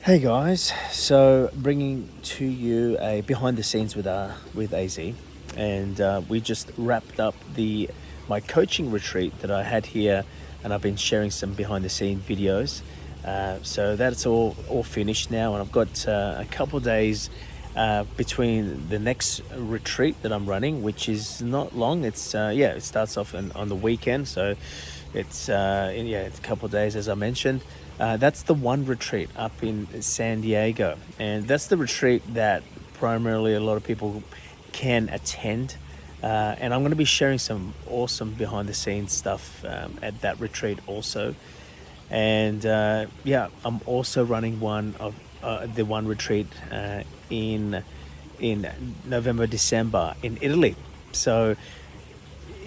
Hey guys, so bringing to you a behind the scenes with AZ, and we just wrapped up the my coaching retreat that I had here, and I've been sharing some behind the scene videos. So that's all finished now, and I've got a couple days between the next retreat that I'm running, which is not long. It starts off on the weekend, so it's it's a couple of days as I mentioned. That's the one retreat up in San Diego, and that's the retreat that primarily a lot of people can attend. And I'm going to be sharing some awesome behind the scenes stuff at that retreat also. And I'm also running the one retreat in November, December in Italy. So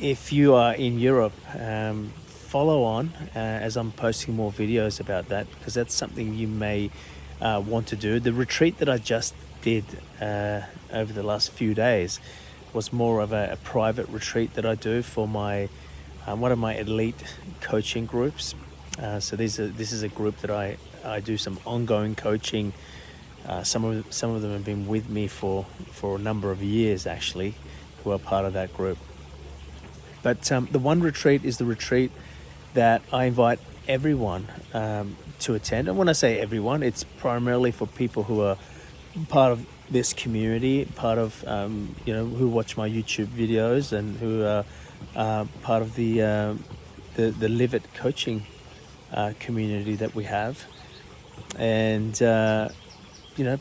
if you are in Europe, follow on as I'm posting more videos about that, because that's something you may want to do. The retreat that I just did over the last few days was more of a private retreat that I do for my one of my elite coaching groups. So this is a group that I do some ongoing coaching. Some of them have been with me for a number of years actually, who are part of that group. But the one retreat is the retreat that I invite everyone to attend. And when I say everyone, it's primarily for people who are part of this community, part of who watch my YouTube videos, and who are part of the Live It coaching community that we have. And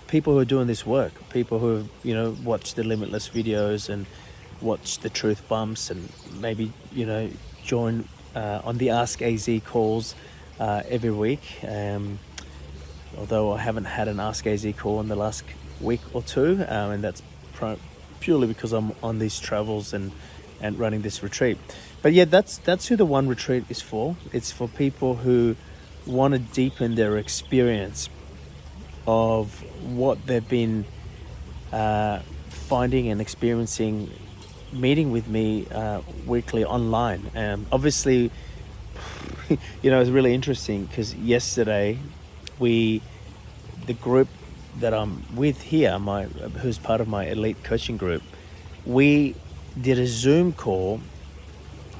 people who are doing this work, people who have watched the Limitless videos and watched the Truth Bumps, and maybe join on the Ask AZ calls every week. Although I haven't had an Ask AZ call in the last week or two, and that's purely because I'm on these travels and running this retreat. But yeah, that's who the one retreat is for. It's for people who want to deepen their experience of what they've been finding and experiencing meeting with me weekly online. Obviously, it's really interesting because yesterday the group that I'm with here, who's part of my elite coaching group, we did a Zoom call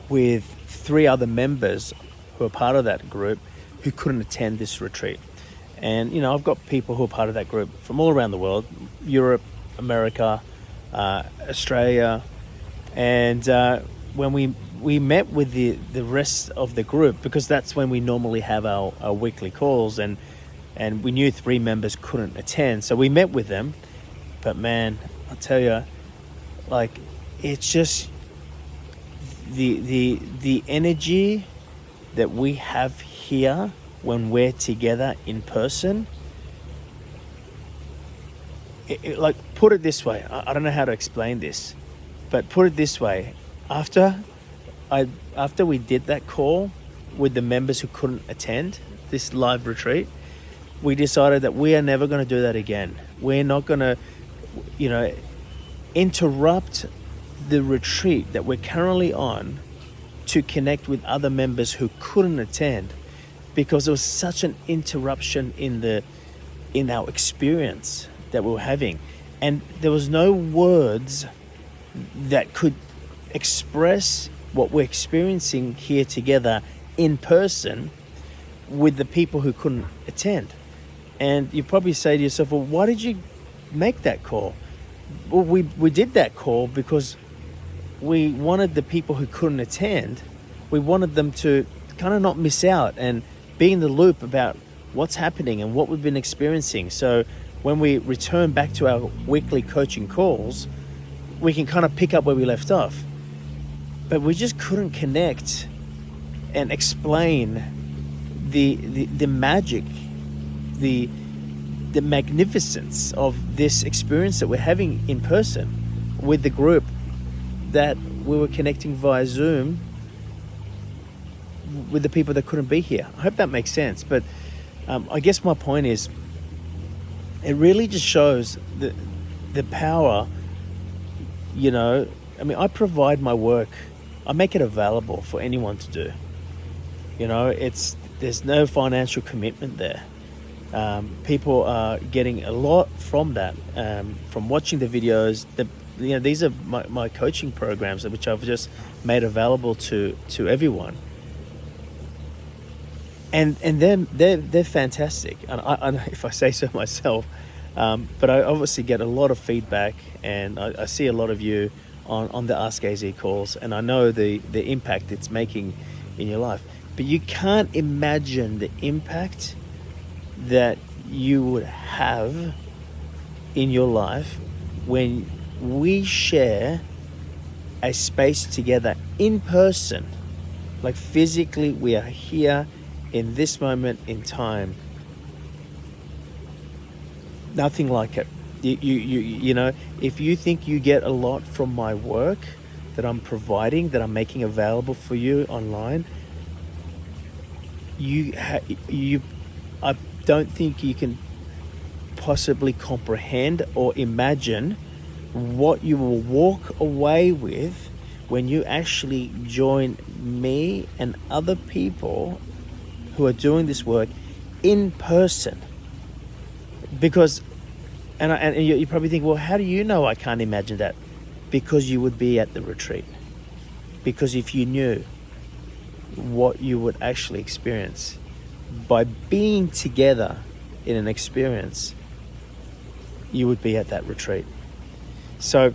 with 3 other members who are part of that group who couldn't attend this retreat. And I've got people who are part of that group from all around the world: Europe, America, Australia. And when we met with the rest of the group, because that's when we normally have our weekly calls, and we knew 3 members couldn't attend, so we met with them. But man, I'll tell you, like, it's just the energy that we have here when we're together in person. Like, put it this way, I don't know how to explain this. But put it this way, after we did that call with the members who couldn't attend this live retreat, we decided that we are never going to do that again. We're not going to, interrupt the retreat that we're currently on to connect with other members who couldn't attend, because there was such an interruption in our experience that we were having, and there was no words that could express what we're experiencing here together in person with the people who couldn't attend. And you probably say to yourself, well, why did you make that call? Well, we did that call because we wanted the people who couldn't attend, we wanted them to kind of not miss out and be in the loop about what's happening and what we've been experiencing. So when we return back to our weekly coaching calls, we can kind of pick up where we left off. But we just couldn't connect and explain the magic, the magnificence of this experience that we're having in person with the group that we were connecting via Zoom with the people that couldn't be here. I hope that makes sense. But I guess my point is, it really just shows the power. I provide my work, I make it available for anyone to do. There's no financial commitment there. People are getting a lot from that, from watching the videos. These are my coaching programs, which I've just made available to everyone. And then they're fantastic, and I if I say so myself. But I obviously get a lot of feedback, and I see a lot of you on the Ask AZ calls, and I know the impact it's making in your life. But you can't imagine the impact that you would have in your life when we share a space together in person. Like physically, we are here in this moment in time. Nothing like it. You know, if you think you get a lot from my work that I'm providing, that I'm making available for you online, I don't think you can possibly comprehend or imagine what you will walk away with when you actually join me and other people who are doing this work in person. Because, and you probably think, well, how do you know I can't imagine that? Because you would be at the retreat. Because if you knew what you would actually experience by being together in an experience, you would be at that retreat. So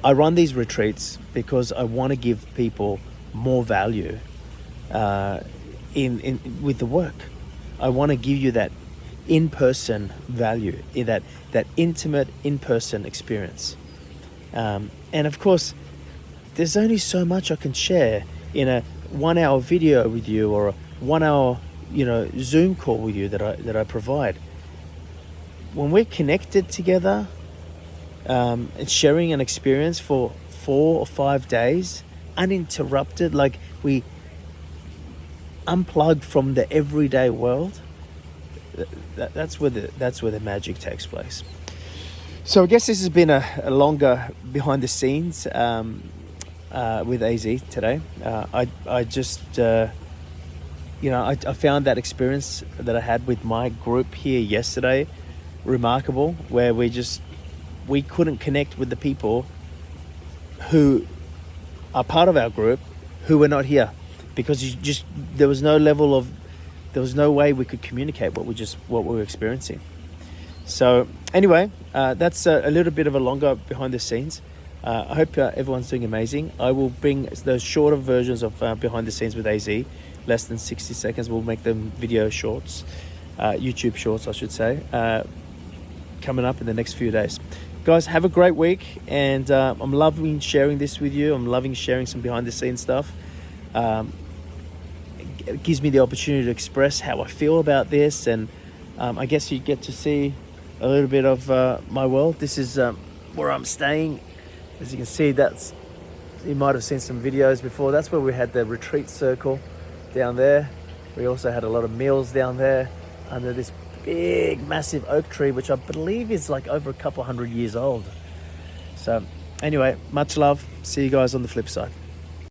I run these retreats because I want to give people more value in with the work. I want to give you that in-person value, in that intimate in-person experience. And of course, there's only so much I can share in a 1 hour video with you, or a 1 hour, Zoom call with you that I provide. When we're connected together, and sharing an experience for 4 or 5 days, uninterrupted, like we unplug from the everyday world, that's where the magic takes place. So I guess this has been a longer behind the scenes with AZ today. I just I found that experience that I had with my group here yesterday remarkable, where we couldn't connect with the people who are part of our group who were not here, because there was no way we could communicate what we were experiencing. So anyway, that's a little bit of a longer behind the scenes. I hope everyone's doing amazing. I will bring those shorter versions of behind the scenes with AZ, less than 60 seconds. We'll make them video shorts, YouTube shorts, I should say, coming up in the next few days. Guys, have a great week, and I'm loving sharing this with you. I'm loving sharing some behind the scenes stuff. It gives me the opportunity to express how I feel about this, and I guess you get to see a little bit of my world. This is where I'm staying. As you can see, you might have seen some videos before. That's where we had the retreat circle down there. We also had a lot of meals down there under this big, massive oak tree, which I believe is like over a couple 100 years old. So anyway, much love. See you guys on the flip side.